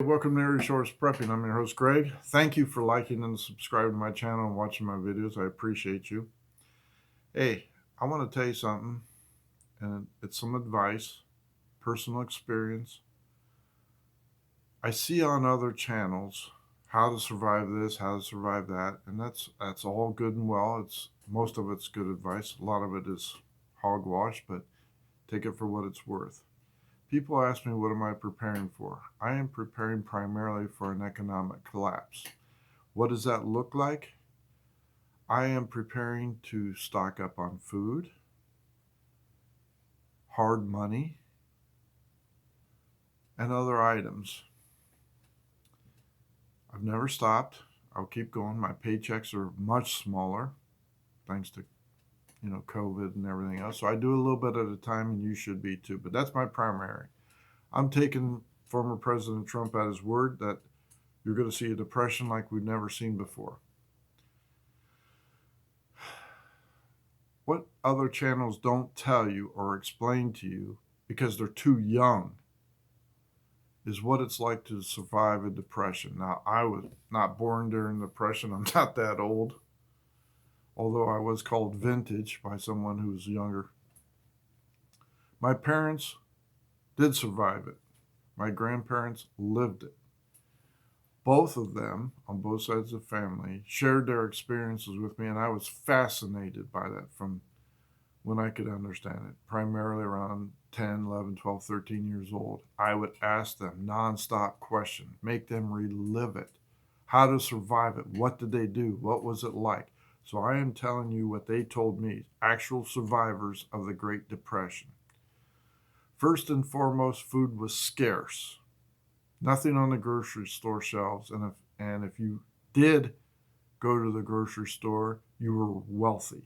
Welcome to Resource Prepping. I'm your host, Greg. Thank you for liking and subscribing to my channel and watching my videos. I appreciate you. Hey, I want to tell you something, and it's some advice, personal experience. I see on other channels how to survive this, how to survive that, and that's all good and well. Most of it's good advice. A lot of it is hogwash, but take it for what it's worth. People ask me, what am I preparing for? I am preparing primarily for an economic collapse. What does that look like? I am preparing to stock up on food, hard money, and other items. I've never stopped. I'll keep going. My paychecks are much smaller, thanks to COVID and everything else. So I do a little bit at a time, and you should be too. But that's my primary. I'm taking former President Trump at his word that you're going to see a depression like we've never seen before. What other channels don't tell you or explain to you because they're too young is what it's like to survive a depression. Now, I was not born during the depression. I'm not that old, although I was called vintage by someone who was younger. My parents did survive it. My grandparents lived it. Both of them, on both sides of the family, shared their experiences with me, and I was fascinated by that from when I could understand it, primarily around 10, 11, 12, 13 years old. I would ask them nonstop questions, make them relive it, how to survive it, what did they do, what was it like. So I am telling you what they told me, actual survivors of the Great Depression. First and foremost, food was scarce. Nothing on the grocery store shelves, and if you did go to the grocery store, you were wealthy.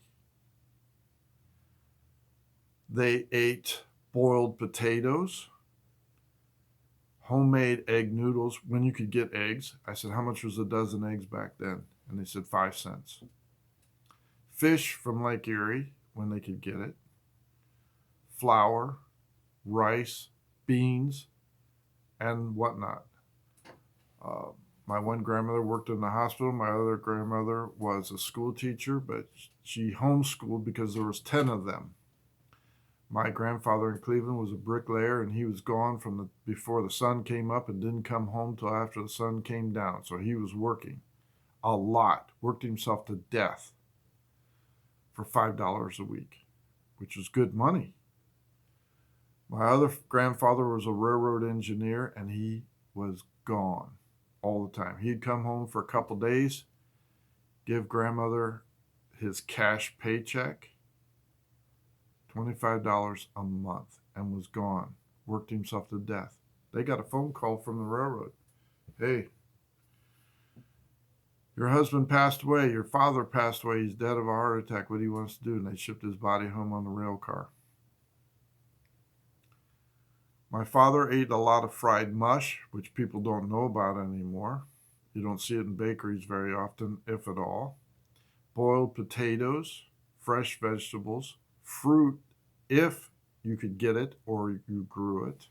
They ate boiled potatoes, homemade egg noodles when you could get eggs. I said, how much was a dozen eggs back then? And they said 5 cents. Fish from Lake Erie when they could get it. Flour, rice, beans, and whatnot. My one grandmother worked in the hospital. My other grandmother was a school teacher, but she homeschooled because there was 10 of them. My grandfather in Cleveland was a bricklayer, and he was gone before the sun came up and didn't come home till after the sun came down. So he was working a lot, worked himself to death for $5 a week, which was good money. My other grandfather was a railroad engineer, and he was gone all the time. He'd come home for a couple days, give grandmother his cash paycheck, $25 a month, and was gone. Worked himself to death. They got a phone call from the railroad. Hey, your husband passed away. Your father passed away. He's dead of a heart attack. What do you want us to do? And they shipped his body home on the rail car. My father ate a lot of fried mush, which people don't know about anymore. You don't see it in bakeries very often, if at all. Boiled potatoes, fresh vegetables, fruit, if you could get it or you grew it.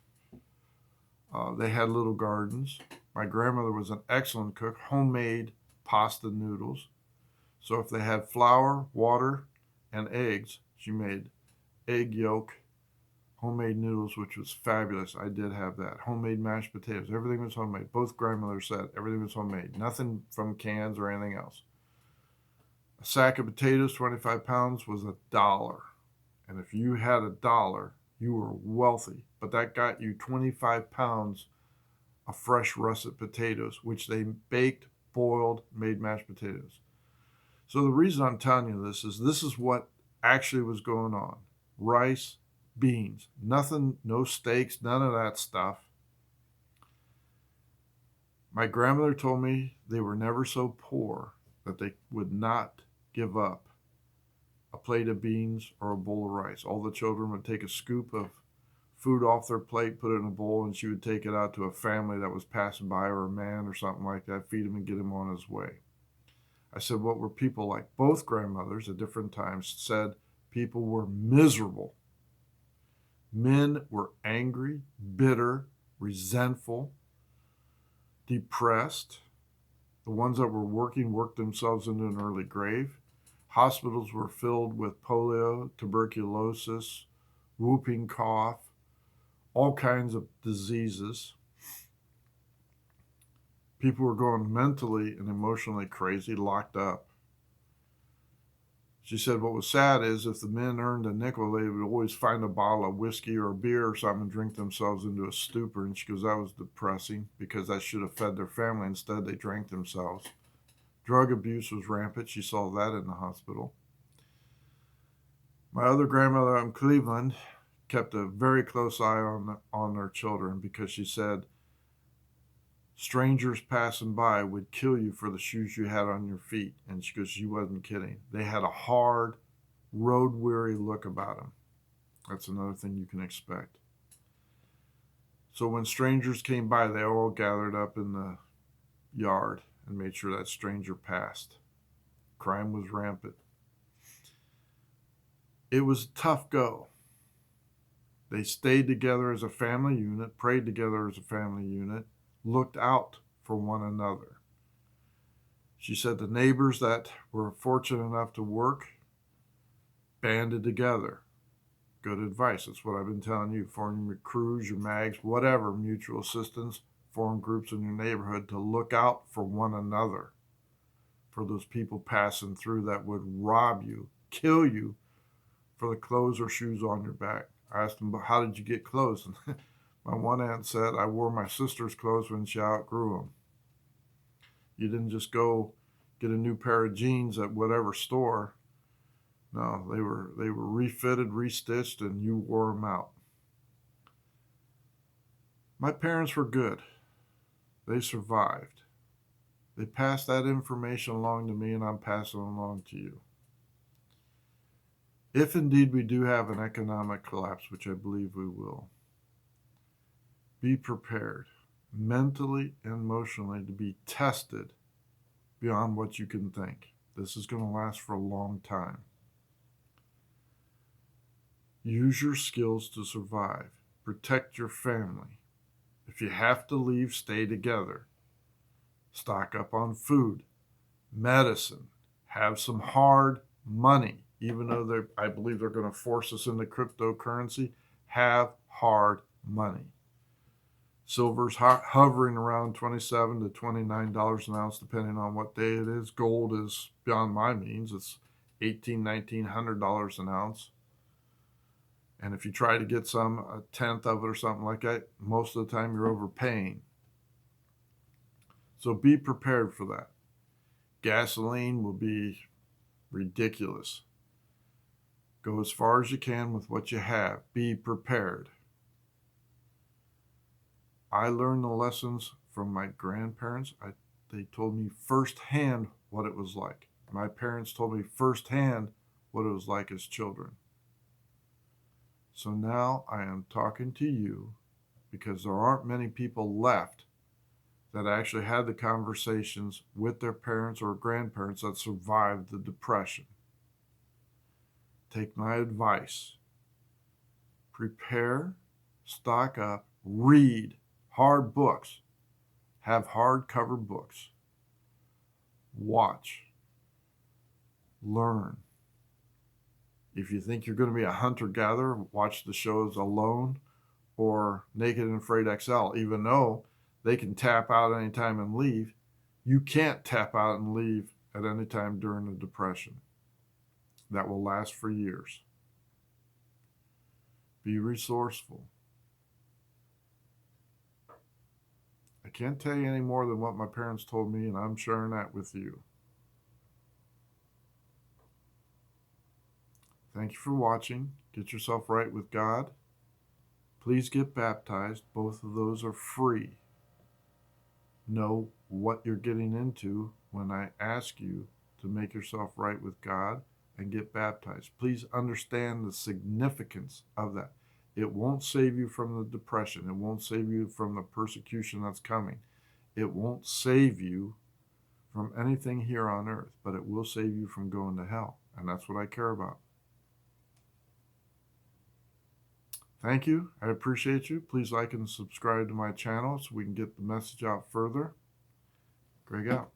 They had little gardens. My grandmother was an excellent cook, homemade pasta noodles. So if they had flour, water, and eggs, she made egg yolk, homemade noodles, which was fabulous. I did have that. Homemade mashed potatoes. Everything was homemade. Both grandmothers said everything was homemade. Nothing from cans or anything else. A sack of potatoes, 25 pounds, was $1. And if you had $1, you were wealthy. But that got you 25 pounds of fresh russet potatoes, which they baked, boiled, made mashed potatoes. So the reason I'm telling you this is what actually was going on. Rice, beans, nothing, no steaks, none of that stuff. My grandmother told me they were never so poor that they would not give up a plate of beans or a bowl of rice. All the children would take a scoop of food off their plate, put it in a bowl, and she would take it out to a family that was passing by, or a man or something like that, feed him and get him on his way. I said, what were people like? Both grandmothers at different times said people were miserable. Men were angry, bitter, resentful. depressed. The ones that were working worked themselves into an early grave. Hospitals were filled with polio, tuberculosis, whooping cough, all kinds of diseases. People were going mentally and emotionally crazy, locked up. She said what was sad is if the men earned a nickel, they would always find a bottle of whiskey or beer or something and drink themselves into a stupor. And she goes, that was depressing because that should have fed their family. Instead, they drank themselves. Drug abuse was rampant. She saw that in the hospital. My other grandmother in Cleveland kept a very close eye on their children because she said strangers passing by would kill you for the shoes you had on your feet. And she goes, she wasn't kidding. They had a hard, road-weary look about them. That's another thing you can expect. So when strangers came by, they all gathered up in the yard and made sure that stranger passed. Crime was rampant. It was a tough go. They stayed together as a family unit, prayed together as a family unit, looked out for one another. She said the neighbors that were fortunate enough to work banded together. Good advice. That's what I've been telling you. Form your crews, your mags, whatever, mutual assistance, form groups in your neighborhood to look out for one another, for those people passing through that would rob you, kill you for the clothes or shoes on your back. I asked them, how did you get clothes? And my one aunt said, I wore my sister's clothes when she outgrew them. You didn't just go get a new pair of jeans at whatever store. No, they were refitted, restitched, and you wore them out. My parents were good. They survived. They passed that information along to me, and I'm passing it along to you. If indeed we do have an economic collapse, which I believe we will, be prepared mentally and emotionally to be tested beyond what you can think. This is going to last for a long time. Use your skills to survive. Protect your family. If you have to leave, stay together. Stock up on food, medicine, have some hard money. Even though I believe they're going to force us into cryptocurrency, have hard money. Silver's hovering around $27 to $29 an ounce, depending on what day it is. Gold is beyond my means. It's $1,800, $1,900 an ounce. And if you try to get a tenth of it or something like that, most of the time you're overpaying. So be prepared for that. Gasoline will be ridiculous. Go as far as you can with what you have. Be prepared. I learned the lessons from my grandparents. They told me firsthand what it was like. My parents told me firsthand what it was like as children. So now I am talking to you because there aren't many people left that actually had the conversations with their parents or grandparents that survived the Depression. Take my advice. Prepare, stock up, read hard books. Have hardcover books. Watch. Learn. If you think you're going to be a hunter-gatherer, watch the shows Alone or Naked and Afraid XL. Even though they can tap out anytime and leave, you can't tap out and leave at any time during the Depression. That will last for years. Be resourceful. I can't tell you any more than what my parents told me, and I'm sharing that with you. Thank you for watching. Get yourself right with God. Please get baptized. Both of those are free. Know what you're getting into when I ask you to make yourself right with God and get baptized. Please understand the significance of that. It won't save you from the depression. It won't save you from the persecution that's coming. It won't save you from anything here on earth, but it will save you from going to hell. And that's what I care about. Thank you. I appreciate you. Please like and subscribe to my channel so we can get the message out further. Greg out.